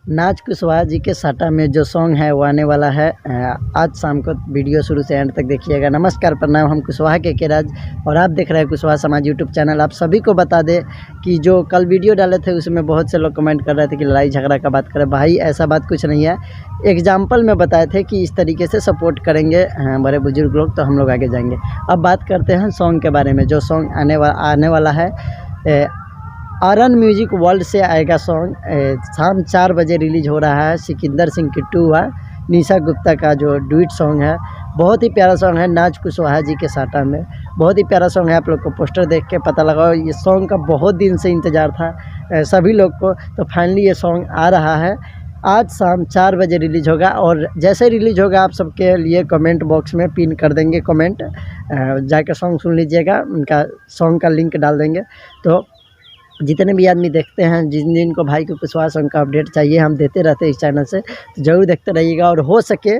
नाज कुशवाहा जी के साटा में जो सॉन्ग है वो आने वाला है। आज शाम को वीडियो शुरू से एंड तक देखिएगा। नमस्कार, प्रणाम, हम कुशवाहा के राज और आप देख रहे हैं कुशवाहा समाज यूट्यूब चैनल। आप सभी को बता दें कि जो कल वीडियो डाले थे उसमें बहुत से लोग कमेंट कर रहे थे कि लड़ाई झगड़ा का बात करें। भाई ऐसा बात कुछ नहीं है। एग्जाम्पल में बताए थे कि इस तरीके से सपोर्ट करेंगे बड़े बुजुर्ग लोग तो हम लोग आगे जाएंगे। अब बात करते हैं सॉन्ग के बारे में। जो सॉन्ग आने वाला है आरन म्यूजिक वर्ल्ड से आएगा सॉन्ग। शाम 4 बजे रिलीज हो रहा है। सिकंदर सिंह किट्टू है, निशा गुप्ता का जो डुएट सॉन्ग है, बहुत ही प्यारा सॉन्ग है। नाज कुशवाहा जी के साटा में बहुत ही प्यारा सॉन्ग है। आप लोग को पोस्टर देख के पता लगा ये सॉन्ग का बहुत दिन से इंतज़ार था सभी लोग को, तो फाइनली ये सॉन्ग आ रहा है। आज शाम 4 बजे रिलीज़ होगा और जैसे रिलीज होगा आप सबके लिए कमेंट बॉक्स में पिन कर देंगे कमेंट, जाकर सॉन्ग सुन लीजिएगा। उनका सॉन्ग का लिंक डाल देंगे। तो जितने भी आदमी देखते हैं, जिनको भाई को कुशवाहा सॉन्ग का अपडेट चाहिए, हम देते रहते हैं इस चैनल से, तो ज़रूर देखते रहिएगा। और हो सके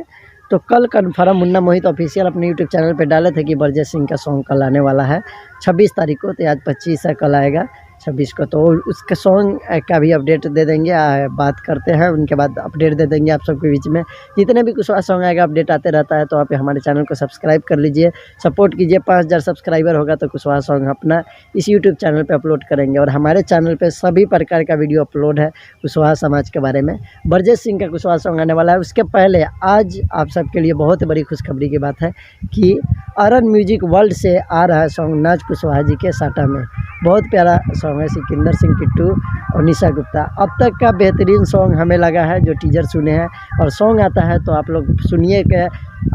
तो कल कन्फर्म मुन्ना मोहित ऑफिशियल अपने यूट्यूब चैनल पे डाले थे कि बरजेश सिंह का सॉन्ग कल आने वाला है 26 तारीख को। तो आज 25 है, कल आएगा 26 को, तो उसके सॉन्ग का भी अपडेट दे देंगे। बात करते हैं उनके बाद अपडेट दे देंगे आप सबके बीच में। जितने भी कुशवाहा सॉन्ग आएगा अपडेट आते रहता है, तो आप हमारे चैनल को सब्सक्राइब कर लीजिए, सपोर्ट कीजिए। 5000 सब्सक्राइबर होगा तो कुशवाहा सॉन्ग अपना इस यूट्यूब चैनल पे अपलोड करेंगे। और हमारे चैनल पे सभी प्रकार का वीडियो अपलोड है कुशवाहा समाज के बारे में। बरजेश सिंह का कुशवाहा सॉन्ग आने वाला है। उसके पहले आज आप सबके लिए बहुत बड़ी खुशखबरी की बात है कि आरन म्यूजिक वर्ल्ड से आ रहा है सॉन्ग नाज कुशवाहा जी के साटा में। बहुत प्यारा सॉन्ग है, सिकंदर सिंह किट्टू और निशा गुप्ता। अब तक का बेहतरीन सॉन्ग हमें लगा है जो टीजर सुने हैं। और सॉन्ग आता है तो आप लोग सुनिए के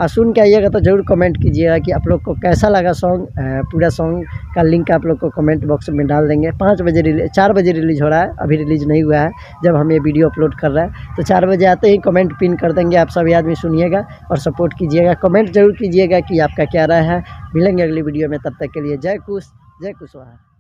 सुन के आइएगा तो ज़रूर कमेंट कीजिएगा कि आप लोग को कैसा लगा सॉन्ग। पूरा सॉन्ग का लिंक आप लोग को कमेंट बॉक्स में डाल देंगे। 4 बजे रिलीज़ हो रहा है, अभी रिलीज़ नहीं हुआ है जब हम ये वीडियो अपलोड कर रहे हैं। तो 4 बजे आते ही कमेंट पिन कर देंगे। आप सभी आदमी सुनिएगा और सपोर्ट कीजिएगा। कमेंट जरूर कीजिएगा कि आपका क्या राय है। मिलेंगे अगली वीडियो में, तब तक के लिए जय कुशवाहा।